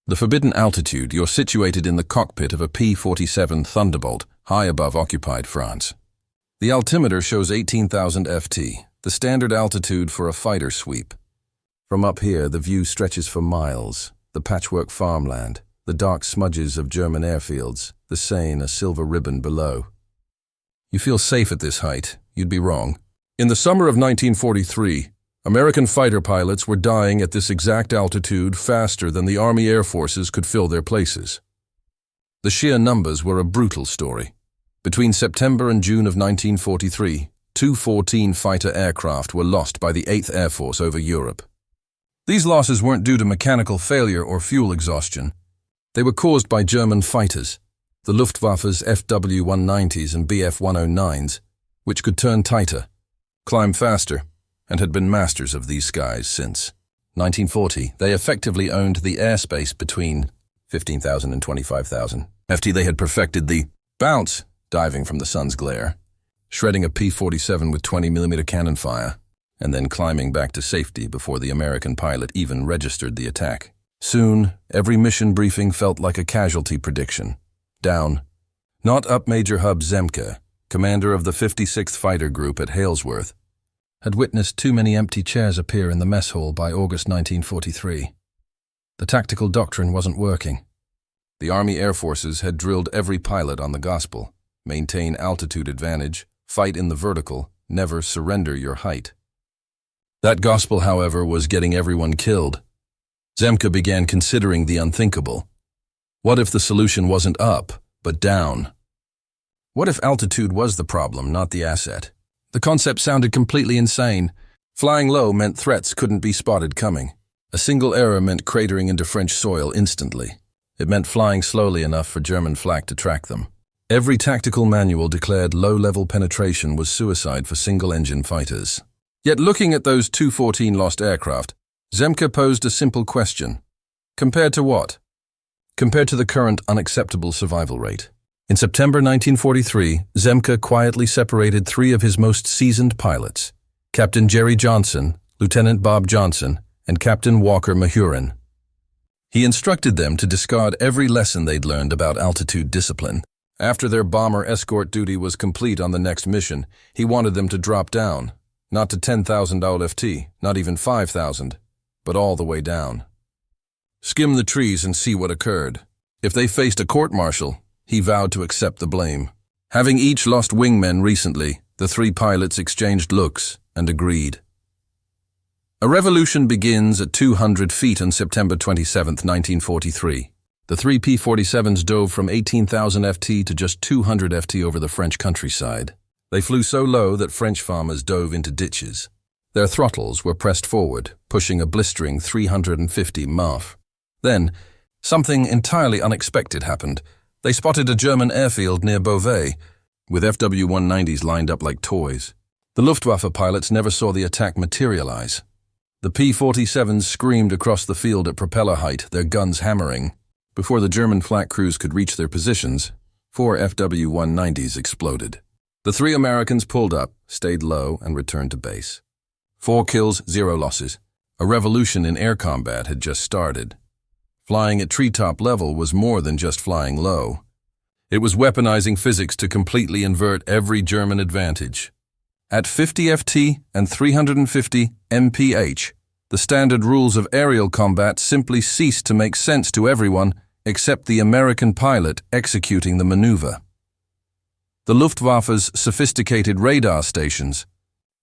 The forbidden altitude, you're situated in the cockpit of a P-47 Thunderbolt, high above occupied France. The altimeter shows 18,000 FT, the standard altitude for a fighter sweep. From up here, the view stretches for miles. The patchwork farmland, the dark smudges of German airfields, the Seine a silver ribbon below. You feel safe at this height. You'd be wrong. In the summer of 1943, American fighter pilots were dying at this exact altitude faster than the Army Air Forces could fill their places. The sheer numbers were a brutal story. Between September and June of 1943, 214 fighter aircraft were lost by the 8th Air Force over Europe. These losses weren't due to mechanical failure or fuel exhaustion. They were caused by German fighters, the Luftwaffe's FW-190s and Bf-109s, which could turn tighter, climb faster, and had been masters of these skies since 1940. They effectively owned the airspace between 15,000 and 25,000 FT. They had perfected the bounce, diving from the sun's glare, shredding a P-47 with 20mm cannon fire, and then climbing back to safety before the American pilot even registered the attack. Soon, every mission briefing felt like a casualty prediction. Down. Not up. Major Hub Zemke, commander of the 56th Fighter Group at Halesworth, had witnessed too many empty chairs appear in the mess hall by August 1943. The tactical doctrine wasn't working. The Army Air Forces had drilled every pilot on the gospel: maintain altitude advantage, fight in the vertical, never surrender your height. That gospel, however, was getting everyone killed. Zemke began considering the unthinkable. What if the solution wasn't up, but down? What if altitude was the problem, not the asset? The concept sounded completely insane. Flying low meant threats couldn't be spotted coming. A single error meant cratering into French soil instantly. It meant flying slowly enough for German flak to track them. Every tactical manual declared low-level penetration was suicide for single-engine fighters. Yet looking at those 214 lost aircraft, Zemke posed a simple question. Compared to what? Compared to the current unacceptable survival rate. In September 1943, Zemke quietly separated 3 of his most seasoned pilots, Captain Jerry Johnson, Lieutenant Bob Johnson, and Captain Walker Mahurin. He instructed them to discard every lesson they'd learned about altitude discipline. After their bomber escort duty was complete on the next mission, he wanted them to drop down, not to 10,000 LFT, not even 5,000, but all the way down. Skim the trees and see what occurred. If they faced a court-martial, he vowed to accept the blame. Having each lost wingmen recently, the 3 pilots exchanged looks and agreed. A revolution begins at 200 feet on September 27, 1943. The 3 P-47s dove from 18,000 FT to just 200 FT over the French countryside. They flew so low that French farmers dove into ditches. Their throttles were pressed forward, pushing a blistering 350 mph. Then, something entirely unexpected happened. They spotted a German airfield near Beauvais, with FW-190s lined up like toys. The Luftwaffe pilots never saw the attack materialize. The P-47s screamed across the field at propeller height, their guns hammering. Before the German flak crews could reach their positions, 4 FW-190s exploded. The 3 Americans pulled up, stayed low, and returned to base. 4 kills, 0 losses. A revolution in air combat had just started. Flying at treetop level was more than just flying low. It was weaponizing physics to completely invert every German advantage. At 50 FT and 350 mph, the standard rules of aerial combat simply ceased to make sense to everyone except the American pilot executing the maneuver. The Luftwaffe's sophisticated radar stations,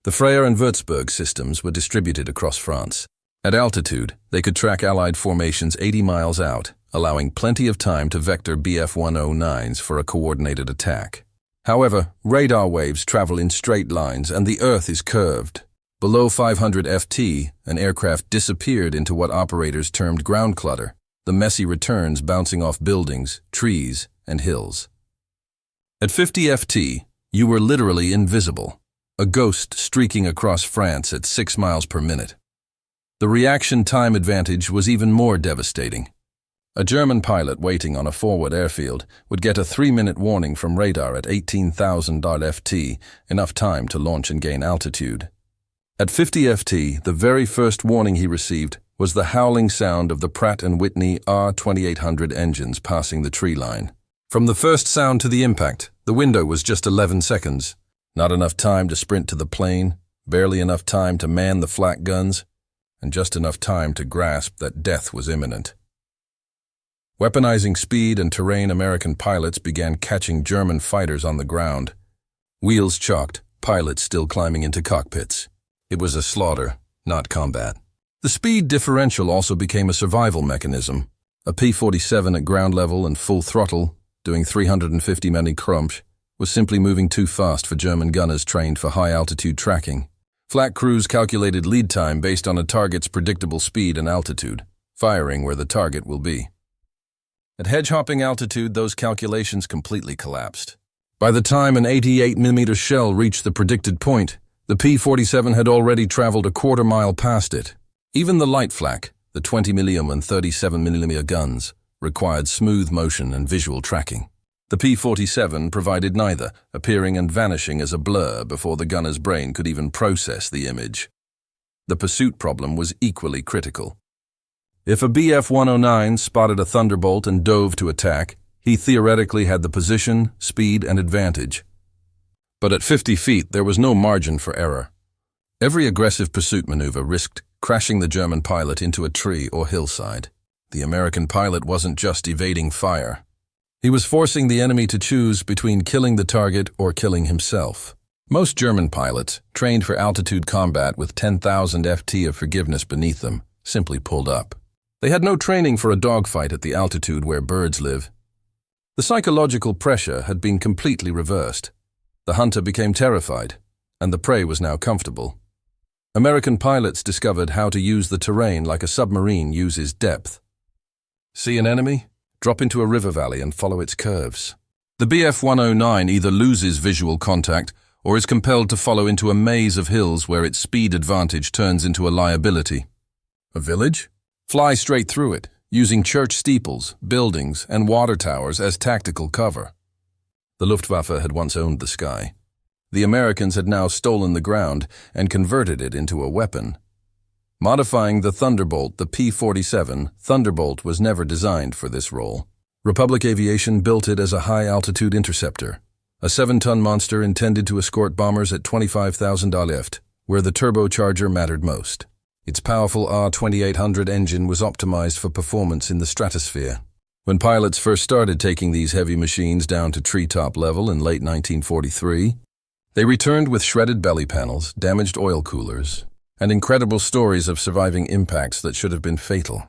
the Freyer and Würzburg systems, were distributed across France. At altitude, they could track Allied formations 80 miles out, allowing plenty of time to vector Bf-109s for a coordinated attack. However, radar waves travel in straight lines and the Earth is curved. Below 500 FT, an aircraft disappeared into what operators termed ground clutter, the messy returns bouncing off buildings, trees, and hills. At 50 FT, you were literally invisible, a ghost streaking across France at 6 miles per minute. The reaction time advantage was even more devastating. A German pilot waiting on a forward airfield would get a 3-minute warning from radar at 18,000 FT, enough time to launch and gain altitude. At 50 FT, the very first warning he received was the howling sound of the Pratt & Whitney R2800 engines passing the tree line. From the first sound to the impact, the window was just 11 seconds. Not enough time to sprint to the plane, barely enough time to man the flak guns, and just enough time to grasp that death was imminent. Weaponizing speed and terrain, American pilots began catching German fighters on the ground. Wheels chalked, pilots still climbing into cockpits. It was a slaughter, not combat. The speed differential also became a survival mechanism. A P-47 at ground level and full throttle, doing 350 km/h, was simply moving too fast for German gunners trained for high-altitude tracking. Flak crews calculated lead time based on a target's predictable speed and altitude, firing where the target will be. At hedge-hopping altitude, those calculations completely collapsed. By the time an 88mm shell reached the predicted point, the P-47 had already traveled a quarter-mile past it. Even the light flak, the 20mm and 37mm guns, required smooth motion and visual tracking. The P-47 provided neither, appearing and vanishing as a blur before the gunner's brain could even process the image. The pursuit problem was equally critical. If a Bf-109 spotted a Thunderbolt and dove to attack, he theoretically had the position, speed, and advantage. But at 50 feet, there was no margin for error. Every aggressive pursuit maneuver risked crashing the German pilot into a tree or hillside. The American pilot wasn't just evading fire. He was forcing the enemy to choose between killing the target or killing himself. Most German pilots, trained for altitude combat with 10,000 ft of forgiveness beneath them, simply pulled up. They had no training for a dogfight at the altitude where birds live. The psychological pressure had been completely reversed. The hunter became terrified, and the prey was now comfortable. American pilots discovered how to use the terrain like a submarine uses depth. See an enemy? Drop into a river valley and follow its curves. The Bf-109 either loses visual contact or is compelled to follow into a maze of hills where its speed advantage turns into a liability. A village? Fly straight through it, using church steeples, buildings, and water towers as tactical cover. The Luftwaffe had once owned the sky. The Americans had now stolen the ground and converted it into a weapon. Modifying the Thunderbolt, the P-47 Thunderbolt was never designed for this role. Republic Aviation built it as a high-altitude interceptor, a 7-ton monster intended to escort bombers at 25,000 lift, where the turbocharger mattered most. Its powerful R2800 engine was optimized for performance in the stratosphere. When pilots first started taking these heavy machines down to treetop level in late 1943, they returned with shredded belly panels, damaged oil coolers, and incredible stories of surviving impacts that should have been fatal.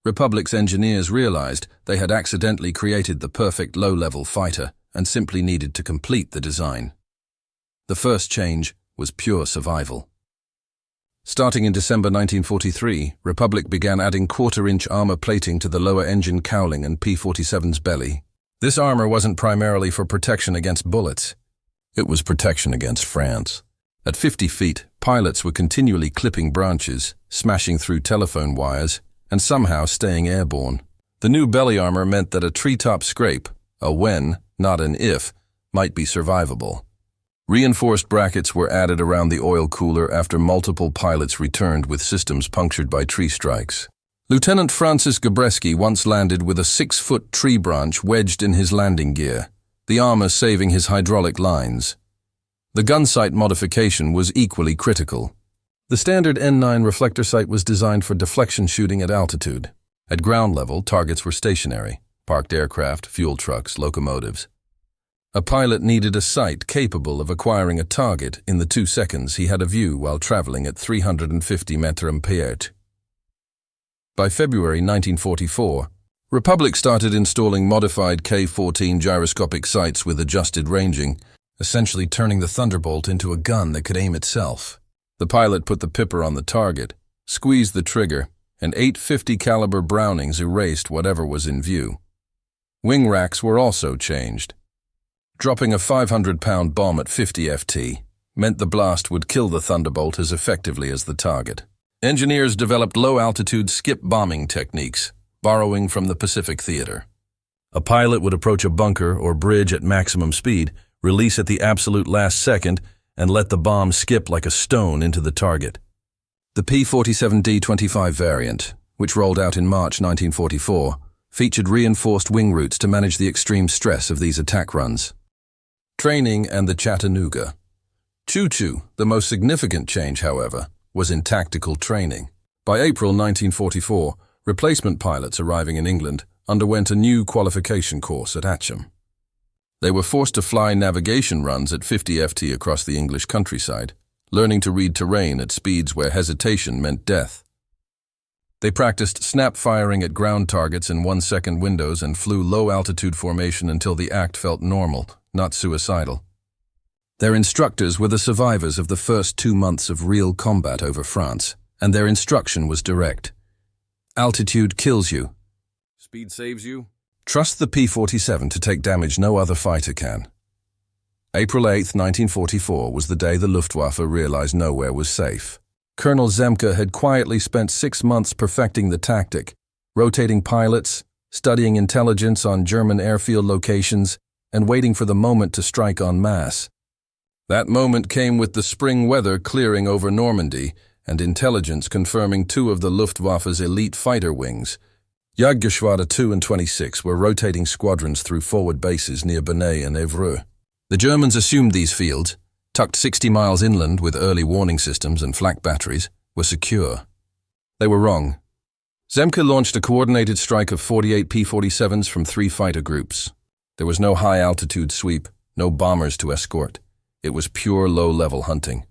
Republic's engineers realized they had accidentally created the perfect low-level fighter and simply needed to complete the design. The first change was pure survival. Starting in December 1943, Republic began adding quarter-inch armor plating to the lower engine cowling and P-47's belly. This armor wasn't primarily for protection against bullets. It was protection against France. At 50 feet, pilots were continually clipping branches, smashing through telephone wires, and somehow staying airborne. The new belly armor meant that a treetop scrape, a when, not an if, might be survivable. Reinforced brackets were added around the oil cooler after multiple pilots returned with systems punctured by tree strikes. Lieutenant Francis Gabreski once landed with a 6-foot tree branch wedged in his landing gear, the armor saving his hydraulic lines. The gun sight modification was equally critical. The standard N9 reflector sight was designed for deflection shooting at altitude. At ground level, targets were stationary: parked aircraft, fuel trucks, locomotives. A pilot needed a sight capable of acquiring a target in the 2 seconds he had a view while traveling at 350 mph. By February 1944, Republic started installing modified K-14 gyroscopic sights with adjusted ranging, essentially turning the Thunderbolt into a gun that could aim itself. The pilot put the pipper on the target, squeezed the trigger, and 850 caliber Brownings erased whatever was in view. Wing racks were also changed. Dropping a 500-pound bomb at 50 ft meant the blast would kill the Thunderbolt as effectively as the target. Engineers developed low-altitude skip bombing techniques, borrowing from the Pacific Theater. A pilot would approach a bunker or bridge at maximum speed, release at the absolute last second, and let the bomb skip like a stone into the target. The P-47D-25 variant, which rolled out in March 1944, featured reinforced wing routes to manage the extreme stress of these attack runs. Training and the Chattanooga. Choo-choo, the most significant change, however, was in tactical training. By April 1944, replacement pilots arriving in England underwent a new qualification course at Atcham. They were forced to fly navigation runs at 50 ft across the English countryside, learning to read terrain at speeds where hesitation meant death. They practiced snap firing at ground targets in 1-second windows and flew low-altitude formation until the act felt normal, not suicidal. Their instructors were the survivors of the first 2 months of real combat over France, and their instruction was direct. Altitude kills you. Speed saves you. Trust the P-47 to take damage no other fighter can. April 8, 1944 was the day the Luftwaffe realized nowhere was safe. Colonel Zemke had quietly spent 6 months perfecting the tactic, rotating pilots, studying intelligence on German airfield locations, and waiting for the moment to strike en masse. That moment came with the spring weather clearing over Normandy and intelligence confirming 2 of the Luftwaffe's elite fighter wings. Jagdgeschwader 2 and 26 were rotating squadrons through forward bases near Bernay and Évreux. The Germans assumed these fields, tucked 60 miles inland with early warning systems and flak batteries, were secure. They were wrong. Zemke launched a coordinated strike of 48 P-47s from 3 fighter groups. There was no high-altitude sweep, no bombers to escort. It was pure low-level hunting.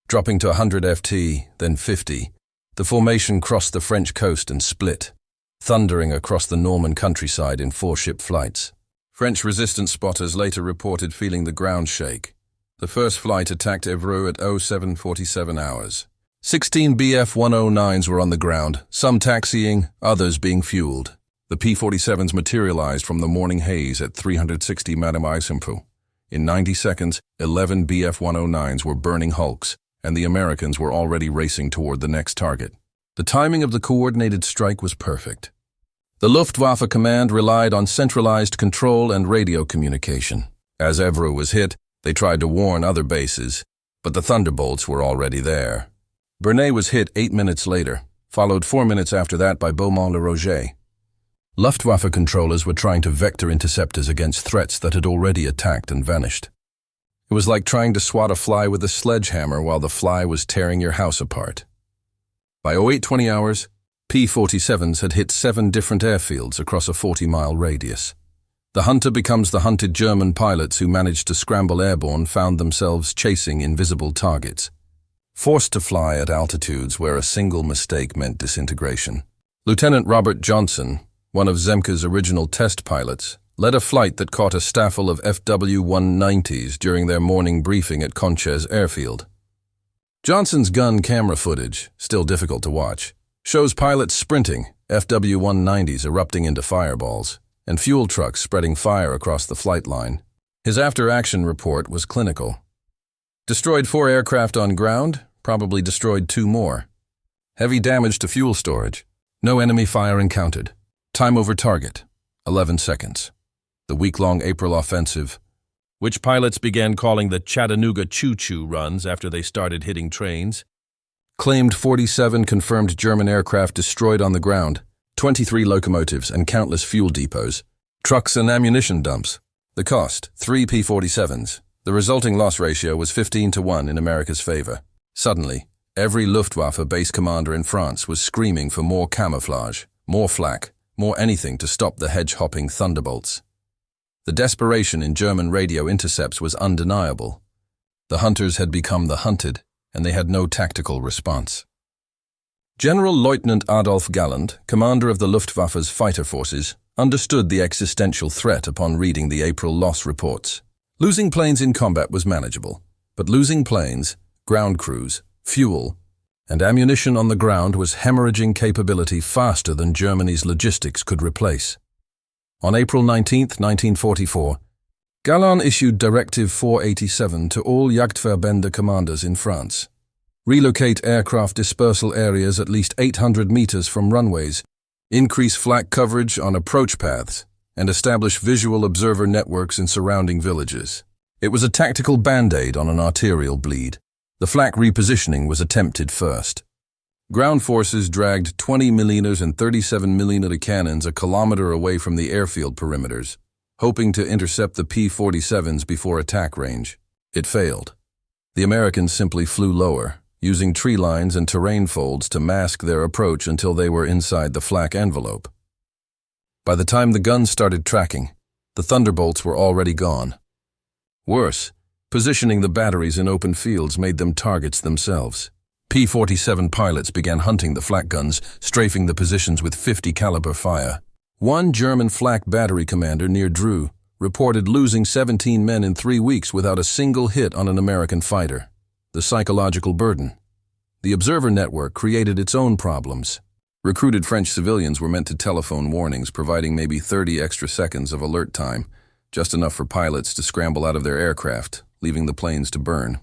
Dropping to 100 ft, then 50, the formation crossed the French coast and split, thundering across the Norman countryside in 4-ship flights. French resistance spotters later reported feeling the ground shake. The first flight attacked Évreux at 07:47 hours. 16 Bf-109s were on the ground, some taxiing, others being fueled. The P-47s materialized from the morning haze at 360 Madame Isimpu. In 90 seconds, 11 Bf-109s were burning hulks, and the Americans were already racing toward the next target. The timing of the coordinated strike was perfect. The Luftwaffe command relied on centralized control and radio communication. As Évreux was hit, they tried to warn other bases, but the Thunderbolts were already there. Bernay was hit 8 minutes later, followed 4 minutes after that by Beaumont-le-Roger. Luftwaffe controllers were trying to vector interceptors against threats that had already attacked and vanished. It was like trying to swat a fly with a sledgehammer while the fly was tearing your house apart. By 08:20 hours, P-47s had hit 7 different airfields across a 40-mile radius. The hunter becomes the hunted. German pilots who managed to scramble airborne found themselves chasing invisible targets, forced to fly at altitudes where a single mistake meant disintegration. Lieutenant Robert Johnson, one of Zemke's original test pilots, led a flight that caught a staffel of FW-190s during their morning briefing at Conches Airfield. Johnson's gun camera footage, still difficult to watch, shows pilots sprinting, FW-190s erupting into fireballs, and fuel trucks spreading fire across the flight line. His after-action report was clinical. Destroyed 4 aircraft on ground, probably destroyed 2 more. Heavy damage to fuel storage. No enemy fire encountered. Time over target, 11 seconds. The week-long April offensive, which pilots began calling the Chattanooga choo-choo runs after they started hitting trains, claimed 47 confirmed German aircraft destroyed on the ground, 23 locomotives and countless fuel depots, trucks and ammunition dumps. The cost, 3 P-47s. The resulting loss ratio was 15-1 in America's favor. Suddenly, every Luftwaffe base commander in France was screaming for more camouflage, more flak, more anything to stop the hedge-hopping Thunderbolts. The desperation in German radio intercepts was undeniable. The hunters had become the hunted, and they had no tactical response. General Lieutenant Adolf Galland, commander of the Luftwaffe's fighter forces, understood the existential threat upon reading the April loss reports. Losing planes in combat was manageable, but losing planes, ground crews, fuel, and ammunition on the ground was hemorrhaging capability faster than Germany's logistics could replace. On April 19, 1944, Galland issued Directive 487 to all Jagdverbände commanders in France. Relocate aircraft dispersal areas at least 800 meters from runways, increase flak coverage on approach paths, and establish visual observer networks in surrounding villages. It was a tactical band-aid on an arterial bleed. The flak repositioning was attempted first. Ground forces dragged 20mm and 37mm cannons a kilometer away from the airfield perimeters, hoping to intercept the P-47s before attack range. It failed. The Americans simply flew lower, using tree lines and terrain folds to mask their approach until they were inside the flak envelope. By the time the guns started tracking, the Thunderbolts were already gone. Worse, positioning the batteries in open fields made them targets themselves. P-47 pilots began hunting the flak guns, strafing the positions with 50 caliber fire. One German flak battery commander near Dreux reported losing 17 men in 3 weeks without a single hit on an American fighter. The psychological burden. The observer network created its own problems. Recruited French civilians were meant to telephone warnings, providing maybe 30 extra seconds of alert time, just enough for pilots to scramble out of their aircraft, leaving the planes to burn.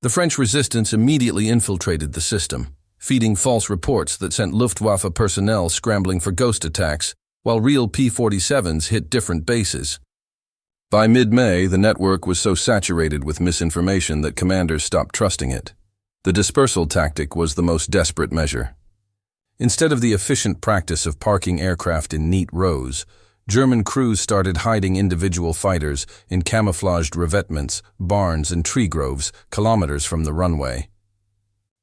The French resistance immediately infiltrated the system, feeding false reports that sent Luftwaffe personnel scrambling for ghost attacks, while real P-47s hit different bases. By mid-May, the network was so saturated with misinformation that commanders stopped trusting it. The dispersal tactic was the most desperate measure. Instead of the efficient practice of parking aircraft in neat rows, German crews started hiding individual fighters in camouflaged revetments, barns, and tree groves kilometers from the runway.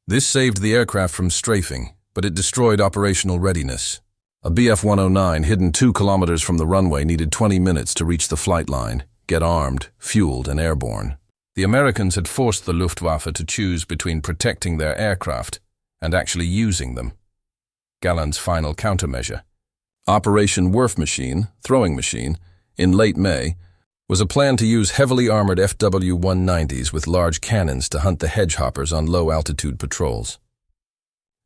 This saved the aircraft from strafing, but it destroyed operational readiness. A Bf-109 hidden 2 kilometers from the runway needed 20 minutes to reach the flight line, get armed, fueled, and airborne. The Americans had forced the Luftwaffe to choose between protecting their aircraft and actually using them. Galland's final countermeasure, Operation Wurf Machine, throwing machine, in late May, was a plan to use heavily armored FW-190s with large cannons to hunt the hedge-hoppers on low-altitude patrols.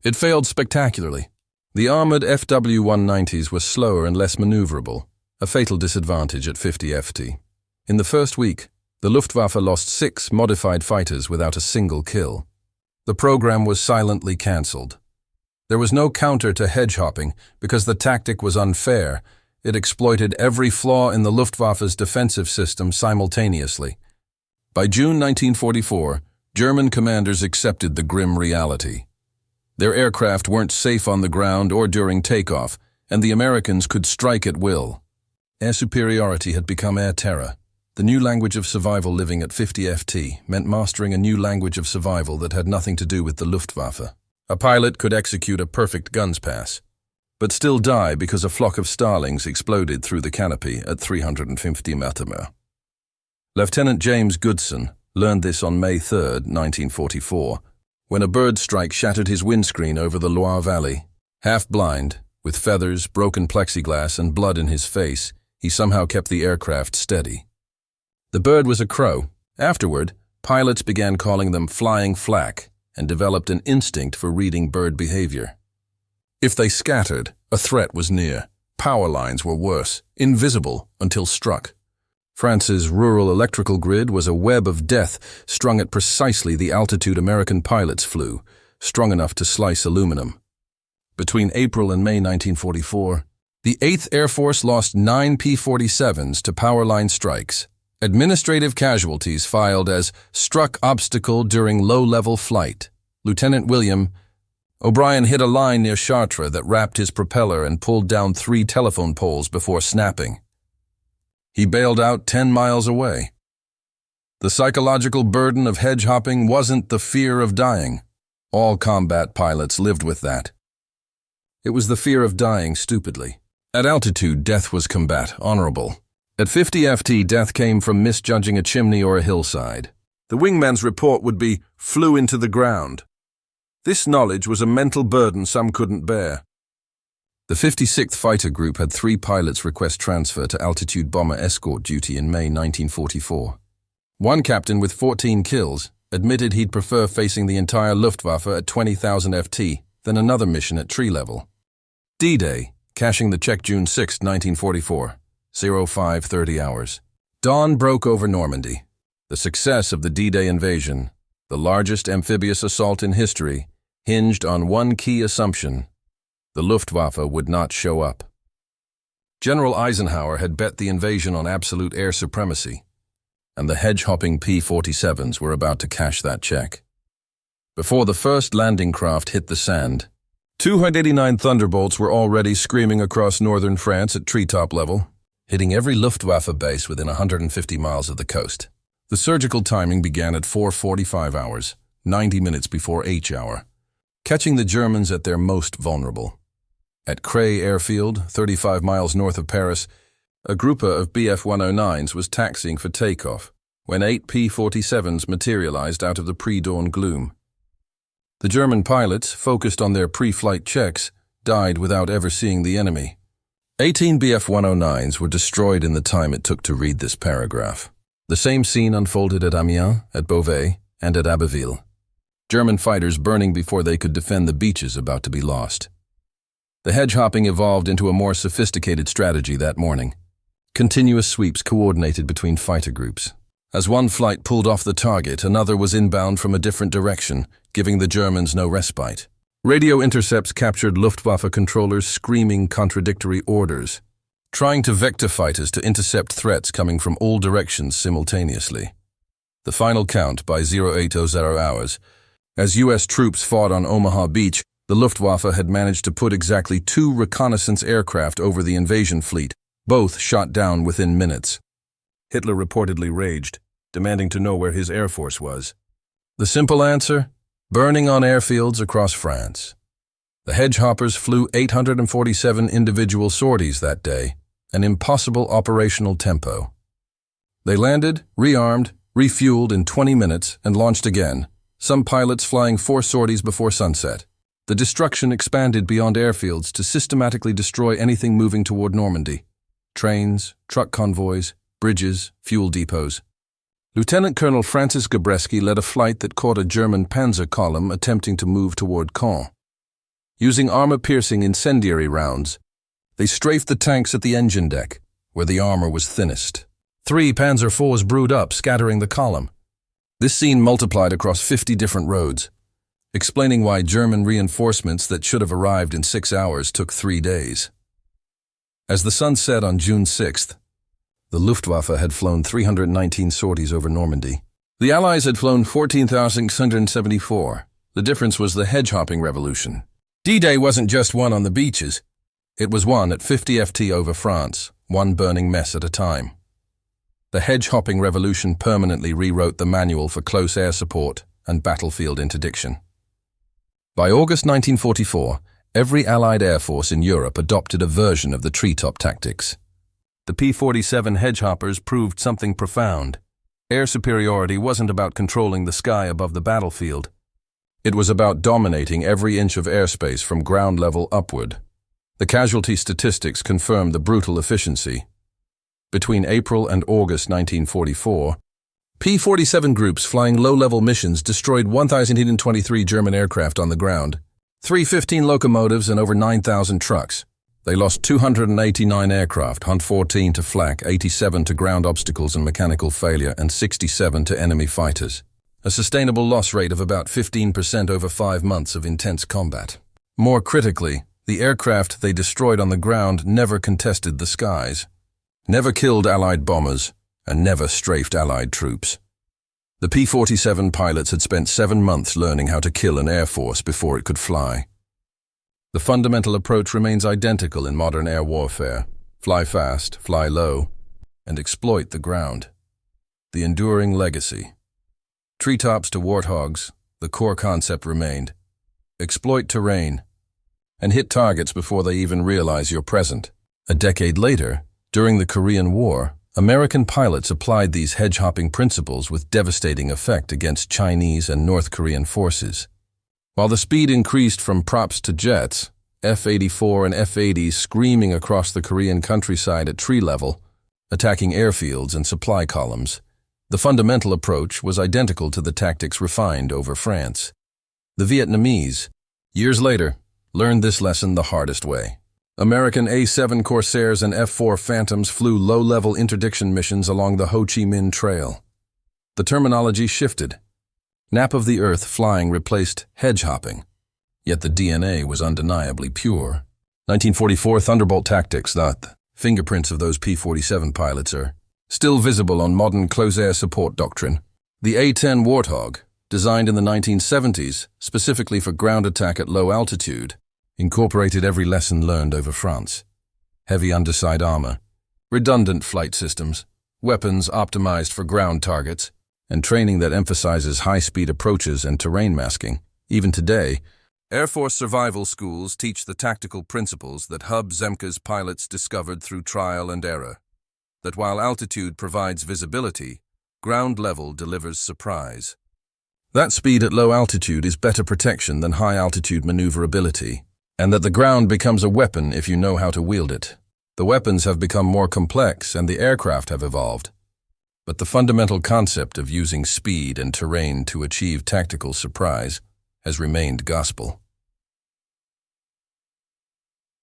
It failed spectacularly. The armored FW-190s were slower and less maneuverable, a fatal disadvantage at 50 ft. In the first week, the Luftwaffe lost 6 modified fighters without a single kill. The program was silently cancelled. There was no counter to hedge-hopping because the tactic was unfair. It exploited every flaw in the Luftwaffe's defensive system simultaneously. By June 1944, German commanders accepted the grim reality. Their aircraft weren't safe on the ground or during takeoff, and the Americans could strike at will. Air superiority had become air terror. The new language of survival living at 50 ft meant mastering a new language of survival that had nothing to do with the Luftwaffe. A pilot could execute a perfect guns pass, but still die because a flock of starlings exploded through the canopy at 350 meters. Lieutenant James Goodson learned this on May 3, 1944, when a bird strike shattered his windscreen over the Loire Valley. Half blind, with feathers, broken plexiglass, and blood in his face, he somehow kept the aircraft steady. The bird was a crow. Afterward, pilots began calling them flying flak and developed an instinct for reading bird behavior. If they scattered, a threat was near. Power lines were worse, invisible until struck. France's rural electrical grid was a web of death strung at precisely the altitude American pilots flew, strong enough to slice aluminum. Between April and May 1944, the 8th Air Force lost 9 P-47s to power line strikes. Administrative casualties filed as struck obstacle during low-level flight. Lieutenant William O'Brien hit a line near Chartres that wrapped his propeller and pulled down 3 telephone poles before snapping. He bailed out 10 miles away. The psychological burden of hedge-hopping wasn't the fear of dying. All combat pilots lived with that. It was the fear of dying stupidly. At altitude, death was combat, honorable. At 50 ft, death came from misjudging a chimney or a hillside. The wingman's report would be, flew into the ground. This knowledge was a mental burden some couldn't bear. The 56th Fighter Group had 3 pilots request transfer to altitude bomber escort duty in May 1944. One captain with 14 kills admitted he'd prefer facing the entire Luftwaffe at 20,000 ft than another mission at tree level. D-Day, cashing the check June 6, 1944. 05:30 hours. Dawn broke over Normandy. The success of the D-Day invasion, the largest amphibious assault in history, hinged on one key assumption: the Luftwaffe would not show up. General Eisenhower had bet the invasion on absolute air supremacy, and the hedge-hopping P-47s were about to cash that check. Before the first landing craft hit the sand, 289 Thunderbolts were already screaming across northern France at treetop level, hitting every Luftwaffe base within 150 miles of the coast. The surgical timing began at 4:45 hours, 90 minutes before H hour, catching the Germans at their most vulnerable. At Cray Airfield, 35 miles north of Paris, a group of Bf-109s was taxiing for takeoff when 8 P-47s materialized out of the pre-dawn gloom. The German pilots, focused on their pre-flight checks, died without ever seeing the enemy. 18 Bf-109s were destroyed in the time it took to read this paragraph. The same scene unfolded at Amiens, at Beauvais, and at Abbeville. German fighters burning before they could defend the beaches about to be lost. The hedge-hopping evolved into a more sophisticated strategy that morning. Continuous sweeps coordinated between fighter groups. As one flight pulled off the target, another was inbound from a different direction, giving the Germans no respite. Radio intercepts captured Luftwaffe controllers screaming contradictory orders, trying to vector fighters to intercept threats coming from all directions simultaneously. The final count by 0800 hours. As U.S. troops fought on Omaha Beach, the Luftwaffe had managed to put exactly 2 reconnaissance aircraft over the invasion fleet, both shot down within minutes. Hitler reportedly raged, demanding to know where his air force was. The simple answer? Burning on airfields across France. The hedgehoppers flew 847 individual sorties that day, an impossible operational tempo. They landed, rearmed, refueled in 20 minutes, and launched again, some pilots flying 4 sorties before sunset. The destruction expanded beyond airfields to systematically destroy anything moving toward Normandy. Trains, truck convoys, bridges, fuel depots. Lieutenant Colonel Francis Gabreski led a flight that caught a German panzer column attempting to move toward Caen. Using armor-piercing incendiary rounds, they strafed the tanks at the engine deck, where the armor was thinnest. 3 Panzer IVs brewed up, scattering the column. This scene multiplied across 50 different roads, explaining why German reinforcements that should have arrived in 6 hours took 3 days. As the sun set on June 6th, the Luftwaffe had flown 319 sorties over Normandy. The Allies had flown 14,674. The difference was the hedge-hopping revolution. D-Day wasn't just won on the beaches. It was won at 50 FT over France, one burning mess at a time. The hedge-hopping revolution permanently rewrote the manual for close air support and battlefield interdiction. By August 1944, every Allied air force in Europe adopted a version of the treetop tactics. The P-47 hedgehoppers proved something profound. Air superiority wasn't about controlling the sky above the battlefield. It was about dominating every inch of airspace from ground level upward. The casualty statistics confirmed the brutal efficiency. Between April and August 1944, P-47 groups flying low-level missions destroyed 1,023 German aircraft on the ground, 315 locomotives and over 9,000 trucks. They lost 289 aircraft, 114 to flak, 87 to ground obstacles and mechanical failure, and 67 to enemy fighters. A sustainable loss rate of about 15% over 5 months of intense combat. More critically, the aircraft they destroyed on the ground never contested the skies, never killed Allied bombers, and never strafed Allied troops. The P-47 pilots had spent 7 months learning how to kill an air force before it could fly. The fundamental approach remains identical in modern air warfare: fly fast, fly low, and exploit the ground. The enduring legacy. Treetops to warthogs, the core concept remained. Exploit terrain, and hit targets before they even realize you're present. A decade later, during the Korean War, American pilots applied these hedge-hopping principles with devastating effect against Chinese and North Korean forces. While the speed increased from props to jets, F-84 and F-80s screaming across the Korean countryside at tree level, attacking airfields and supply columns, the fundamental approach was identical to the tactics refined over France. The Vietnamese, years later, learned this lesson the hardest way. American A-7 Corsairs and F-4 Phantoms flew low-level interdiction missions along the Ho Chi Minh Trail. The terminology shifted. Nap of the Earth flying replaced hedge-hopping, yet the DNA was undeniably pure. 1944 Thunderbolt tactics, the fingerprints of those P-47 pilots, are still visible on modern close air support doctrine. The A-10 Warthog, designed in the 1970s specifically for ground attack at low altitude, incorporated every lesson learned over France. Heavy underside armor, redundant flight systems, weapons optimized for ground targets, and training that emphasizes high-speed approaches and terrain masking. Even today, Air Force survival schools teach the tactical principles that Hub Zemke's pilots discovered through trial and error. That while altitude provides visibility, ground level delivers surprise. That speed at low altitude is better protection than high-altitude maneuverability, and that the ground becomes a weapon if you know how to wield it. The weapons have become more complex and the aircraft have evolved. But the fundamental concept of using speed and terrain to achieve tactical surprise has remained gospel.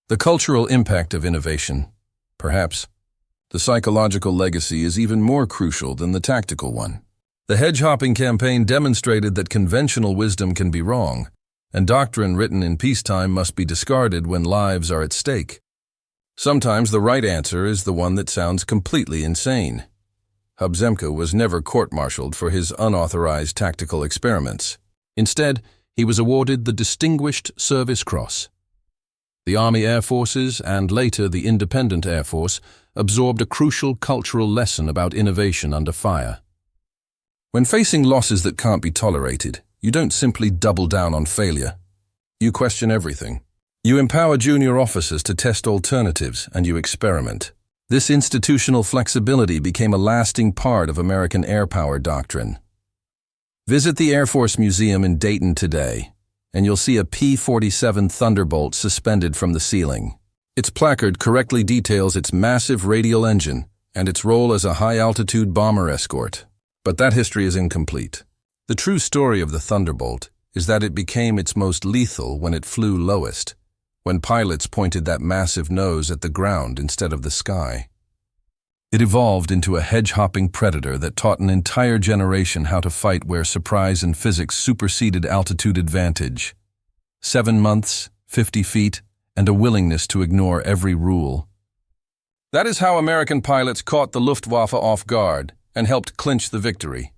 The cultural impact of innovation, perhaps. The psychological legacy is even more crucial than the tactical one. The hedge-hopping campaign demonstrated that conventional wisdom can be wrong, and doctrine written in peacetime must be discarded when lives are at stake. Sometimes the right answer is the one that sounds completely insane. Hub Zemke was never court-martialed for his unauthorized tactical experiments. Instead, he was awarded the Distinguished Service Cross. The Army Air Forces, and later the Independent Air Force, absorbed a crucial cultural lesson about innovation under fire. When facing losses that can't be tolerated, you don't simply double down on failure. You question everything. You empower junior officers to test alternatives, and you experiment. This institutional flexibility became a lasting part of American air power doctrine. Visit the Air Force Museum in Dayton today, and you'll see a P-47 Thunderbolt suspended from the ceiling. Its placard correctly details its massive radial engine and its role as a high-altitude bomber escort. But that history is incomplete. The true story of the Thunderbolt is that it became its most lethal when it flew lowest, when pilots pointed that massive nose at the ground instead of the sky. It evolved into a hedge-hopping predator that taught an entire generation how to fight where surprise and physics superseded altitude advantage. 7 months, 50 feet, and a willingness to ignore every rule. That is how American pilots caught the Luftwaffe off guard and helped clinch the victory.